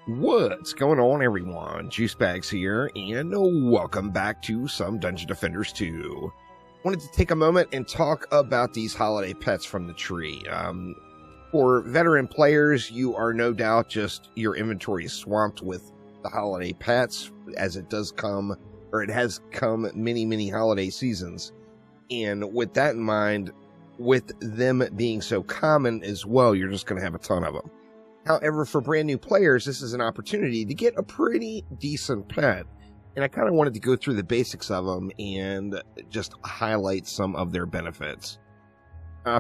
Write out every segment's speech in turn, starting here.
What's going on, everyone? Juicebags here, and welcome back to some Dungeon Defenders 2. Wanted to take a moment and talk about these holiday pets from the tree. For veteran players, you are no doubt just your inventory is swamped with the holiday pets, as it does come, or it has come many holiday seasons. And with that in mind, with them being so common as well, you're just going to have a ton of them. However, for brand new players, this is an opportunity to get a pretty decent pet. And I kind of wanted to go through the basics of them and just highlight some of their benefits.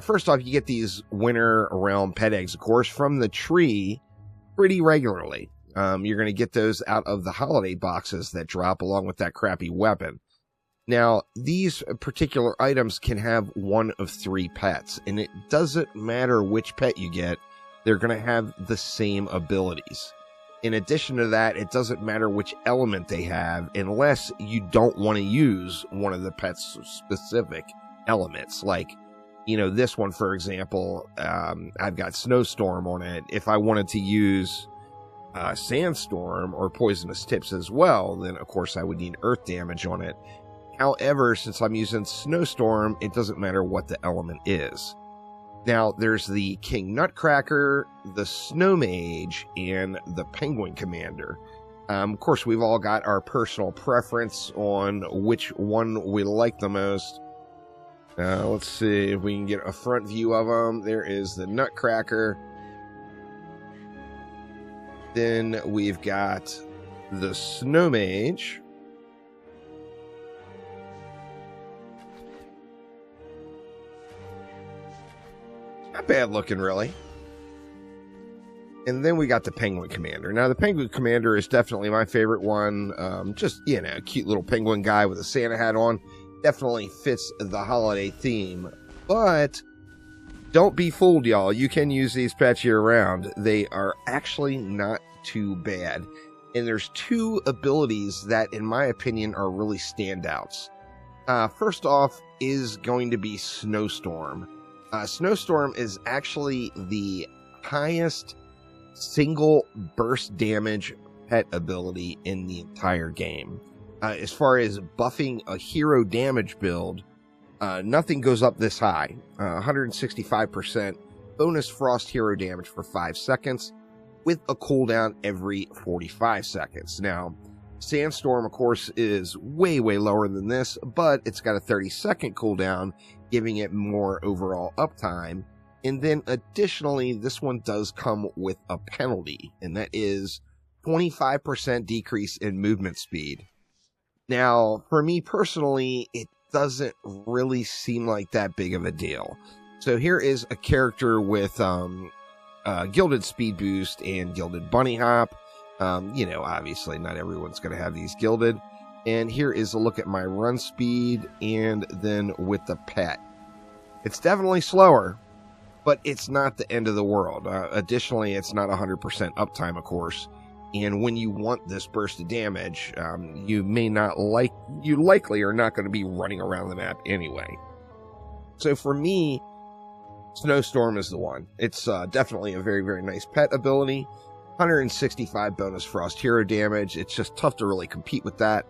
First off, you get these winter realm pet eggs, of course, from the tree pretty regularly. You're going to get those out of the holiday boxes that drop along with that crappy weapon. Now, these particular items can have one of three pets, and it doesn't matter which pet you get. They're going to have the same abilities. In addition to that, it doesn't matter which element they have unless you don't want to use one of the pet's specific elements. Like, you know, this one, for example, I've got Snowstorm on it. If I wanted to use Sandstorm or Poisonous Tips as well, then of course I would need Earth Damage on it. However, since I'm using Snowstorm, it doesn't matter what the element is. Now, there's the King Nutcracker, the Snow Mage, and the Penguin Commander. Of course, we've all got our personal preference on which one we like the most. Let's see if we can get a front view of them. There is the Nutcracker. Then we've got the Snow Mage. Not bad looking, really. And then we got the Penguin Commander. Now, the Penguin Commander is definitely my favorite one. Just, you know, a cute little penguin guy with a Santa hat on. Definitely fits the holiday theme. But don't be fooled, y'all. You can use these pets year-round. They are actually not too bad. And there's two abilities that, in my opinion, are really standouts. First off is going to be Snowstorm. Snowstorm is actually the highest single burst damage pet ability in the entire game. As far as buffing a hero damage build, nothing goes up this high. 165% bonus frost hero damage for 5 seconds with a cooldown every 45 seconds. Now, Sandstorm, of course, is way lower than this, but it's got a 30-second cooldown, giving it more overall uptime. And then additionally, this one does come with a penalty, and that is 25% decrease in movement speed. Now, for me personally, it doesn't really seem like that big of a deal. So here is a character with Gilded Speed Boost and Gilded Bunny Hop. You know, obviously not everyone's going to have these gilded. And here is a look at my run speed and then with the pet. It's definitely slower, but it's not the end of the world. Additionally, it's not 100% uptime, of course. And when you want this burst of damage, you likely are not going to be running around the map anyway. So for me, Snowstorm is the one. It's definitely a very nice pet ability. 165 bonus frost hero damage. It's just tough to really compete with that.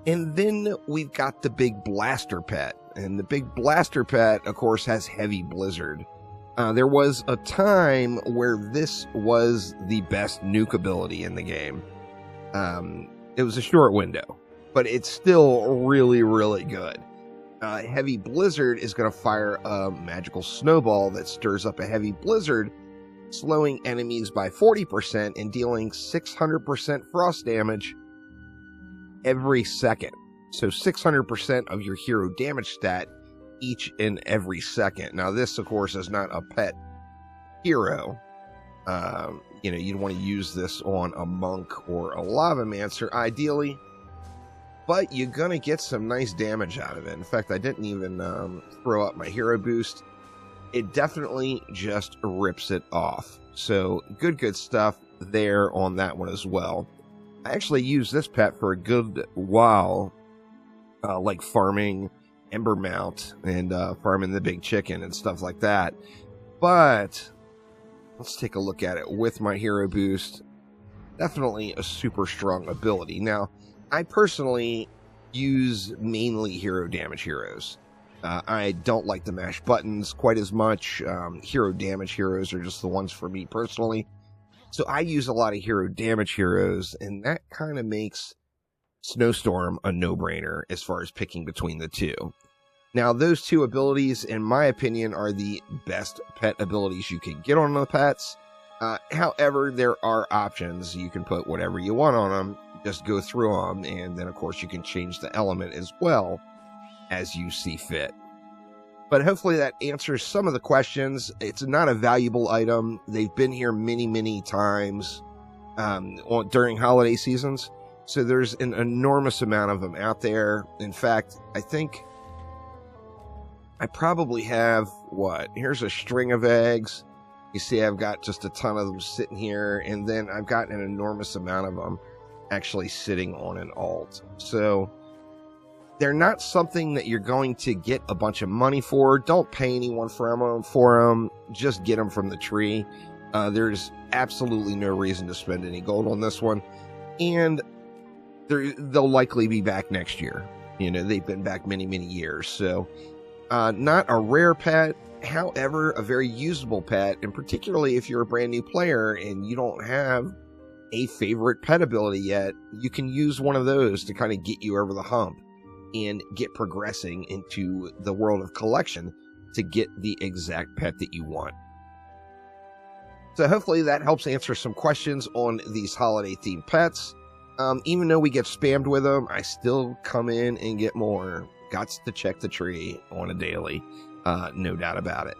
And then we've got the big blaster pet. And the big blaster pet, of course, has heavy blizzard. There was a time where this was the best nuke ability in the game. It was a short window, but it's still really good. Heavy blizzard is going to fire a magical snowball that stirs up a heavy blizzard, slowing enemies by 40% and dealing 600% frost damage every second. So 600% of your hero damage stat each and every second. Now this, of course, is not a pet hero. You know, you'd want to use this on a monk or a lavamancer, ideally. But you're going to get some nice damage out of it. In fact, I didn't even throw up my hero boost. It definitely just rips it off. So good stuff there on that one as well. I actually used this pet for a good while, like farming Ember Mount and farming the big chicken and stuff like that. But let's take a look at it with my hero boost. definitely a super strong ability. Now, I personally use mainly hero damage heroes. I don't like to mash buttons quite as much. Hero damage heroes are just the ones for me personally. So I use a lot of hero damage heroes, and that kind of makes Snowstorm a no-brainer as far as picking between the two. Now, those two abilities, in my opinion, are the best pet abilities you can get on the pets. However, there are options. You can put whatever you want on them, just go through them, and then, of course, you can change the element as well as you see fit. But hopefully that answers some of the questions. It's not a valuable item. They've been here many, many times during holiday seasons. So there's an enormous amount of them out there. In fact, I think I probably have, here's a string of eggs. You see I've got just a ton of them sitting here. And then I've got an enormous amount of them actually sitting on an alt. So they're not something that you're going to get a bunch of money for. Don't pay anyone for them. Just get them from the tree. There's absolutely no reason to spend any gold on this one. And they'll likely be back next year. They've been back many, many years. So not a rare pet. However, a very usable pet. And particularly if you're a brand new player and you don't have a favorite pet ability yet, you can use one of those to kind of get you over the hump and get progressing into the world of collection to get the exact pet that you want. So hopefully that helps answer some questions on these holiday themed pets. Even though we get spammed with them, I still come in and get more. Gots to check the tree on a daily. No doubt about it.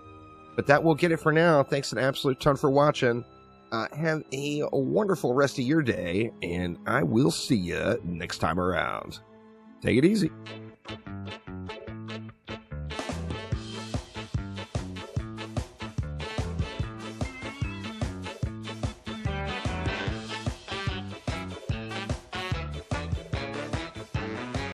But that will get it for now. Thanks an absolute ton for watching. Have a wonderful rest of your day, and I will see you next time around. Take it easy.